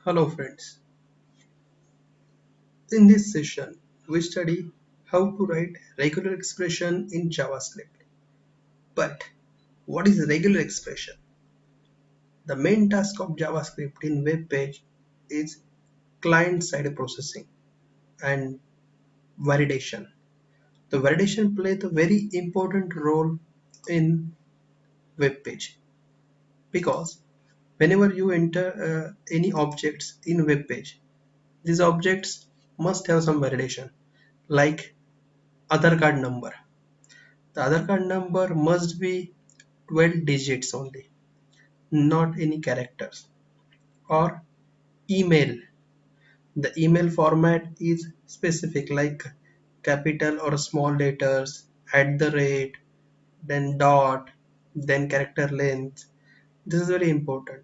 Hello friends, in this session we study how to write regular expression in JavaScript. But what is regular expression? The main task of JavaScript in web page is client-side processing and validation. The validation plays a very important role in web page because whenever you enter any objects in web page, these objects must have some validation like Aadhaar card number. The Aadhaar card number must be 12 digits only, not any characters. Or email. The email format is specific like capital or small letters, at the rate, then dot, then character length. This is very important.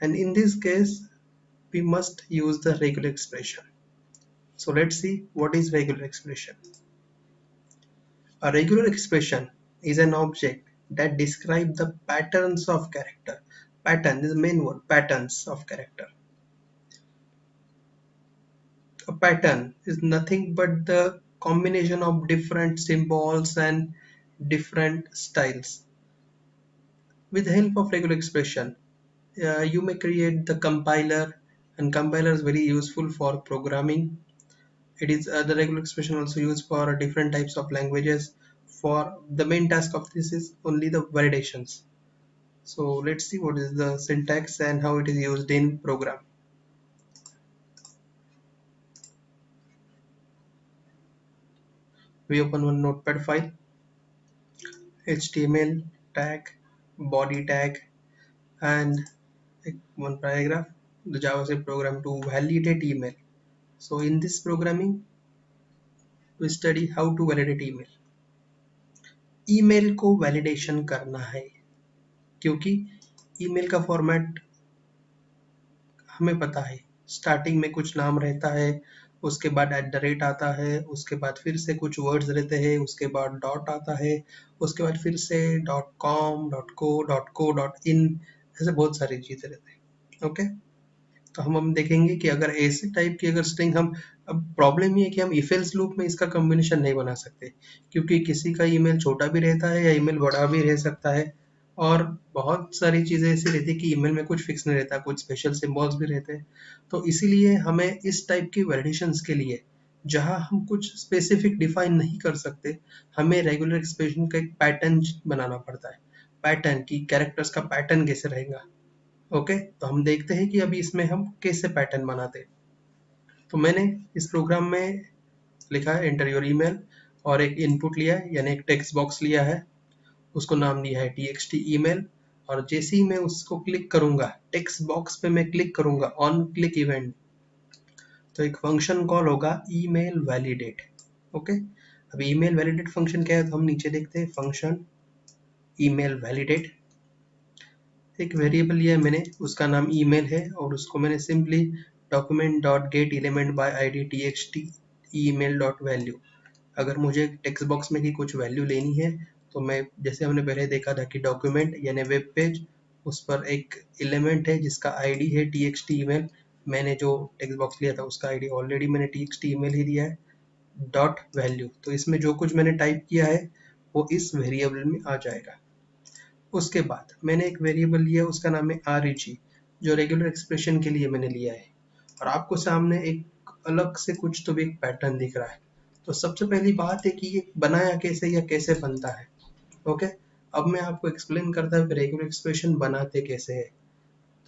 And in this case, we must use the regular expression. So let's see what is regular expression. A regular expression is an object that describes the patterns of character. Pattern is the main word, patterns of character. A pattern is nothing but the combination of different symbols and different styles. With the help of regular expression, you may create the compiler, and compiler is very useful for programming. It is the regular expression also used for different types of languages. For the main task of this is only the validations. So let's see what is the syntax and how it is used in program. We open one notepad file, HTML tag, body tag, and one paragraph, the JavaScript program to validate email. So in this programming, we study how to validate email. Email को validation करना है क्योंकि email का format हमें पता है, starting में कुछ नाम रहता है, उसके बाद एट द रेट आता है, उसके बाद फिर से कुछ वर्ड्स रहते हैं, उसके बाद डॉट आता है, उसके बाद फिर से dot com dot co dot in, ऐसे बहुत सारी चीज़ें रहते हैं. ओके, तो हम देखेंगे कि अगर ऐसे टाइप की अगर स्ट्रिंग हम, अब प्रॉब्लम ये है कि हम इफ एल्स लूप में इसका कॉम्बिनेशन नहीं बना सकते क्योंकि किसी का ईमेल छोटा भी रहता है या ईमेल बड़ा भी रह सकता है, और बहुत सारी चीज़ें ऐसी रहती है कि ईमेल में कुछ फिक्स नहीं रहता, कुछ स्पेशल सिंबल्स भी रहते हैं. तो इसीलिए हमें इस टाइप की वैलिडेशंस के लिए जहाँ हम कुछ स्पेसिफिक डिफाइन नहीं कर सकते, हमें रेगुलर एक्सप्रेशन का एक पैटर्न बनाना पड़ता है. पैटर्न की कैरेक्टर्स का पैटर्न कैसे रहेगा. ओके, तो हम देखते हैं कि अभी इसमें हम कैसे पैटर्न बनाते हैं. तो मैंने इस प्रोग्राम में लिखा है एंटर योर ईमेल और एक इनपुट लिया है, यानी एक टेक्स्ट बॉक्स लिया है, उसको नाम दिया है txt email. और जैसे ही मैं उसको क्लिक करूंगा, टेक्स्ट बॉक्स पे मैं क्लिक करूंगा ऑन क्लिक इवेंट, तो एक फंक्शन कॉल होगा ईमेल वैलिडेट. ओके, अब ईमेल वैलिडेट फंक्शन क्या है तो हम नीचे देखते हैं, फंक्शन ईमेल वैलिडेट. एक वेरिएबल लिया है मैंने, उसका नाम ईमेल है और उसको मैंने simply document dot gate element by ID txt email dot value. अगर मुझे टेक्स्ट बॉक्स में की कुछ वैल्यू लेनी है तो मैं, जैसे हमने पहले देखा था कि डॉक्यूमेंट यानी वेब पेज, उस पर एक एलिमेंट है जिसका आईडी है txt email. मैंने जो टेक्स्ट बॉक्स लिया था उसका आईडी ऑलरेडी मैंने txt email ही दिया है, डॉट वैल्यू. तो इसमें जो कुछ मैंने टाइप किया है वो इस वेरिएबल में आ जाएगा. उसके बाद मैंने एक वेरिएबल लिया, उसका नाम है reg, जो रेगुलर एक्सप्रेशन के लिए मैंने लिया है. और आपको सामने एक अलग से कुछ तो भी एक पैटर्न दिख रहा है. तो सबसे पहली बात है कि ये बनाया कैसे या कैसे बनता है. ओके, अब मैं आपको एक्सप्लेन करता हूँ कि रेगुलर एक्सप्रेशन बनाते कैसे है.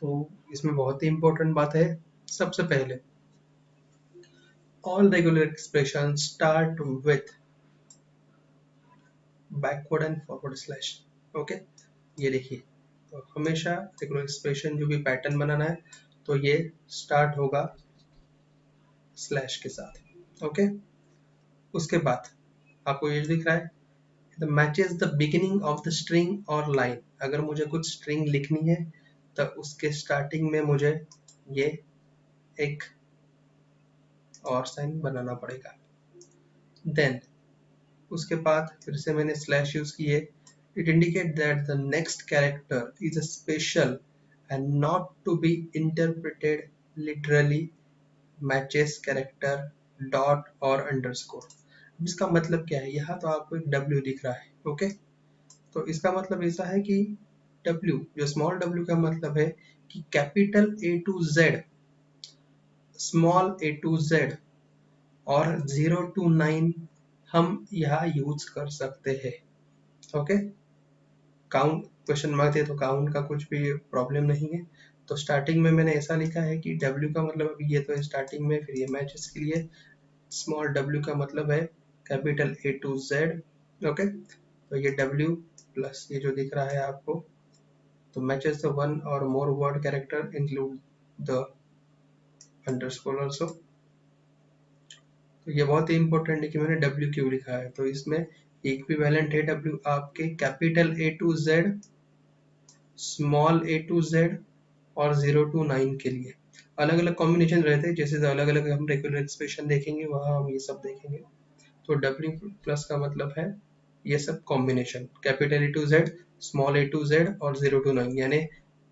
तो इसमें बहुत ही इंपॉर्टेंट बात है. सबसे पहले all regular expression start with backward and forward slash. Okay, ये देखिए, तो हमेशा रेगुलर एक्सप्रेशन जो भी पैटर्न बनाना है तो ये स्टार्ट होगा स्लैश के साथ. ओके, उसके बाद आपको ये दिख रहा है the matches the beginning of the string और लाइन. अगर मुझे कुछ स्ट्रिंग लिखनी है तो उसके स्टार्टिंग में मुझे ये एक और साइन बनाना पड़ेगा. देन उसके बाद फिर से मैंने स्लैश यूज किए. It indicate that the next character is a special and not to be interpreted literally matches character dot और अंडरस्कोर। इसका मतलब क्या है, यहाँ तो आपको एक W दिख रहा है, ओके। तो इसका मतलब ऐसा है कि W, जो स्मॉल w का मतलब है कि capital A to Z, small a to Z और 0 to 9 हम यहाँ यूज कर सकते हैं, ओके। काउंट क्वेश्चन मार्क दे तो काउंट का कुछ भी प्रॉब्लम नहीं है। तो स्टार्टिंग में मैंने ऐसा लिखा है कि W का मतलब अभी ये तो है स्टार्टिंग में, फिर ये मैचेस के लिए स्मॉल w का मतलब है capital A to Z, okay. तो ये W प्लस ये जो दिख रहा है आपको, तो मैचेस द वन और मोर word character include the underscore also. तो ये बहुत ही इंपॉर्टेंट है कि मैंने W क्यों लिखा है। तो इसमें इक्विवेलेंट है W आपके capital A to Z, small a to Z और 0 to 9 के लिए। अलग अलग कॉम्बिनेशन रहते हैं, जैसे अलग अलग हम रेगुलर एक्सप्रेशन देखेंगे वहाँ हम ये सब देखेंगे। तो W प्लस का मतलब है ये सब combination, capital A to Z, small a to Z और 0 to 9। यानी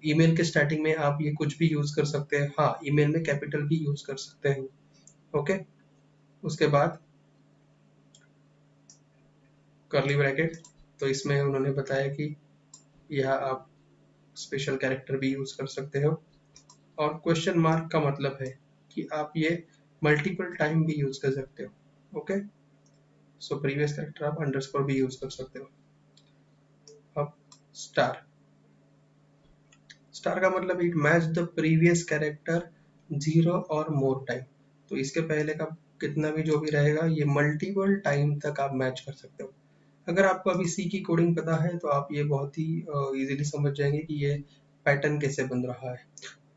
ईमेल के स्टार्टिंग में आप ये कुछ भी यूज कर सकते हैं, हाँ ईमेल में कैपिटल भी यूज कर सकते हैं, ओके। उसके बाद कर्ली ब्रैकेट, तो इसमें उन्होंने बताया कि यह आप स्पेशल कैरेक्टर भी यूज कर सकते हो। और क्वेश्चन मार्क का मतलब है कि आप ये मल्टीपल टाइम भी यूज कर सकते हो, ओके। सो प्रीवियस कैरेक्टर आप अंडरस्कोर भी यूज कर सकते हो। अब स्टार, स्टार का मतलब it match the previous character 0 और मोर टाइम। तो इसके पहले का कितना भी जो भी रहेगा ये मल्टीपल टाइम तक आप मैच कर सकते हो। अगर आपको अभी सी की कोडिंग पता है तो आप ये बहुत ही इजीली समझ जाएंगे कि ये पैटर्न कैसे बन रहा है।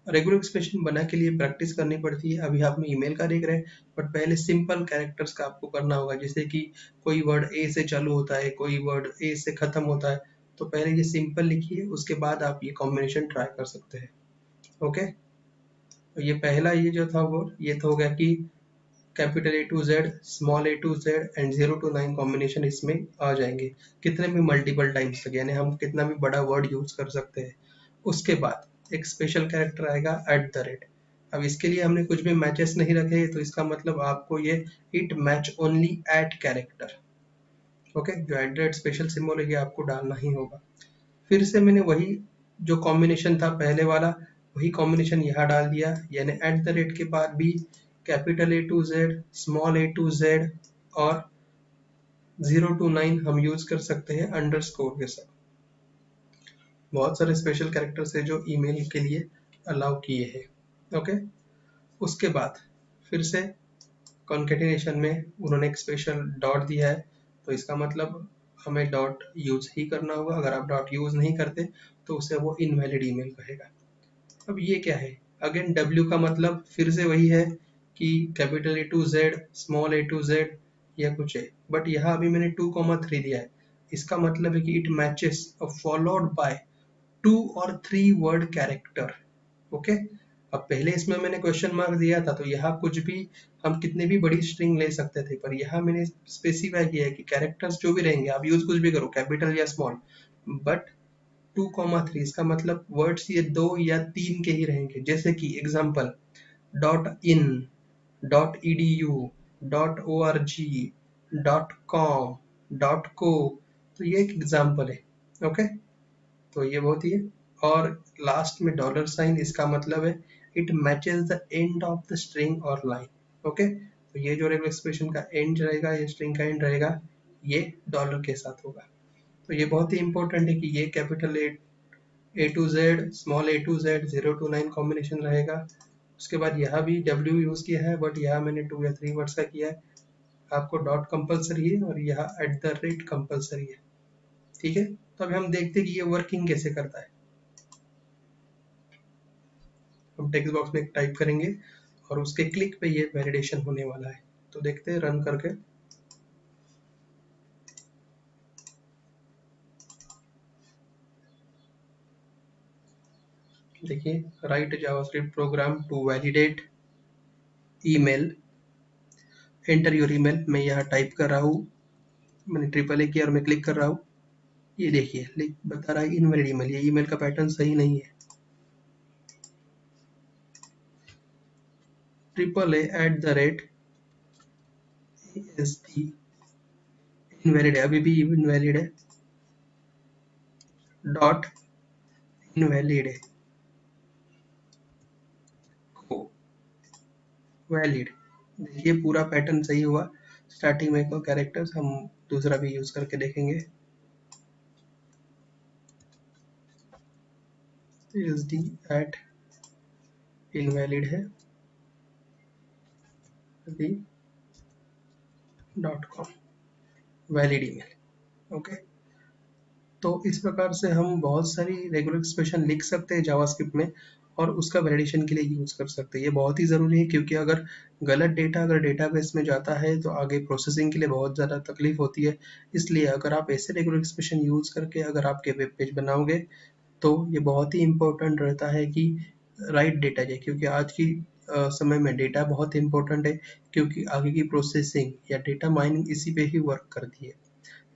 रेगुलर एक्सप्रेशन बना के लिए प्रैक्टिस करनी पड़ती है। अभी आप ईमेल का देख रहे हैं, बट पहले सिंपल कैरेक्टर्स का आपको करना होगा। जैसे कि कोई वर्ड ए से चालू होता है, कोई वर्ड ए से खत्म होता है, तो पहले ये सिंपल लिखिए, उसके बाद आप ये कॉम्बिनेशन ट्राई कर सकते हैं, ओके। तो ये पहला ये जो था वो ये तो हो गया कि capital A to Z, small a to Z and 0 to 9 combination इसमें आ जाएंगे कितने भी मल्टीपल टाइम्स तक, यानी हम कितना भी बड़ा वर्ड यूज कर सकते हैं। उसके बाद एक स्पेशल कैरेक्टर आएगा @। अब इसके लिए हमने कुछ भी मैचेस नहीं रखे, तो इसका मतलब आपको ये it match only at character, okay. जो @ स्पेशल सिंबल है ये आपको डालना ही होगा। फिर से मैंने वही जो कॉम्बिनेशन था पहले वाला, वही कॉम्बिनेशन यहाँ डाल दिया, यानी @ के बाद भी capital A to Z, small a to Z और 0 to 9 हम यूज कर सकते हैं अंडरस्कोर के साथ। बहुत सारे स्पेशल कैरेक्टर्स है जो ईमेल के लिए अलाउ किए हैं, ओके। उसके बाद फिर से कॉन्केटिनेशन में उन्होंने एक स्पेशल डॉट दिया है, तो इसका मतलब हमें डॉट यूज ही करना होगा। अगर आप डॉट यूज नहीं करते तो उसे वो इनवैलिड ईमेल कहेगा। अब ये क्या है, अगेन W का मतलब फिर से वही है कि capital A to Z, small a to Z या कुछ है, बट यहाँ अभी मैंने 2,3 दिया है। इसका मतलब है कि इट मैचेस फॉलोड बाय 2 और 3 वर्ड कैरेक्टर, ओके। अब पहले इसमें मैंने क्वेश्चन मार्क दिया था, तो यहाँ कुछ भी हम कितने भी बड़ी स्ट्रिंग ले सकते थे, पर यहाँ मैंने स्पेसिफाई किया है कि कैरेक्टर्स जो भी रहेंगे आप यूज कुछ भी करो, कैपिटल या स्मॉल, बट 2,3 इसका मतलब वर्ड्स ये 2 या 3 के ही रहेंगे। जैसे कि example .in, .edu, .org, .com, .co, तो ये एक एग्जांपल है, ओके। तो ये बहुत ही है। और लास्ट में $, इसका मतलब है it matches the end of the string और लाइन, ओके। तो ये जो रेगुलर एक्सप्रेशन का एंड रहेगा, ये स्ट्रिंग का एंड रहेगा, ये डॉलर के साथ होगा। तो ये बहुत ही इंपॉर्टेंट है कि ये capital A to Z, small a to Z, 0 to 9 combination रहेगा। उसके बाद यहाँ भी W यूज किया है, बट यहाँ मैंने 2 या 3 वर्ड्स का किया है। आपको डॉट कंपलसरी है और यहाँ @ कंपलसरी है, ठीक है। तो अभी हम देखते हैं कि ये वर्किंग कैसे करता है। हम टेक्स्ट बॉक्स में टाइप करेंगे और उसके क्लिक पे ये वैलिडेशन होने वाला है। तो देखते हैं रन करके। देखिए, write JavaScript program to validate email, enter your email. मैं यहाँ टाइप कर रहा हूँ, मैंने ट्रिपल A किया और मैं क्लिक कर रहा हूँ। ये देखिए बता रहा है इनवैलिड ईमेल, ये ईमेल का पैटर्न सही नहीं है। AAA@ASD इनवैलिड है, अभी भी इनवैलिड है, डॉट इनवैलिड है, हो वैलिड। देखिए पूरा पैटर्न सही हुआ। स्टार्टिंग में को कैरेक्टर्स हम दूसरा भी यूज करके देखेंगे। ASD एट इनवैलिड है अभी .com वैलिड ईमेल। ओके, तो इस प्रकार से हम बहुत सारी रेगुलर एक्सप्रेशन लिख सकते हैं जावास्क्रिप्ट में और उसका वैलिडेशन के लिए यूज कर सकते हैं। ये बहुत ही ज़रूरी है क्योंकि अगर गलत डेटा अगर डेटाबेस में जाता है तो आगे प्रोसेसिंग के लिए बहुत ज़्यादा तकलीफ होती है। इसलिए अगर आप ऐसे रेगुलर एक्सप्रेशन यूज करके अगर आपके वेब पेज बनाओगे तो ये बहुत ही इम्पोर्टेंट रहता है कि राइट डेटा जाए, क्योंकि आज की समय में डेटा बहुत इंपॉर्टेंट है, क्योंकि आगे की प्रोसेसिंग या डेटा माइनिंग इसी पे ही वर्क करती है।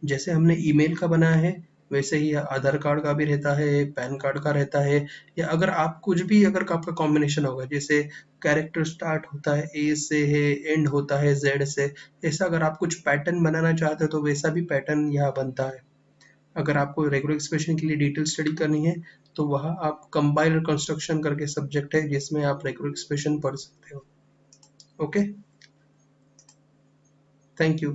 जैसे हमने ईमेल का बनाया है वैसे ही आधार कार्ड का भी रहता है, पैन कार्ड का रहता है, या अगर आप कुछ भी अगर आपका कॉम्बिनेशन होगा, जैसे कैरेक्टर स्टार्ट होता है ए से है, एंड होता है जेड से, ऐसा अगर आप कुछ पैटर्न बनाना चाहते हो तो वैसा भी पैटर्न यहाँ बनता है। अगर आपको रेगुलर एक्सप्रेशन के लिए डिटेल स्टडी करनी है तो वहाँ आप कंपाइलर कंस्ट्रक्शन करके सब्जेक्ट है जिसमें आप रेगुलर एक्सप्रेशन पढ़ सकते हो। Okay, thank you.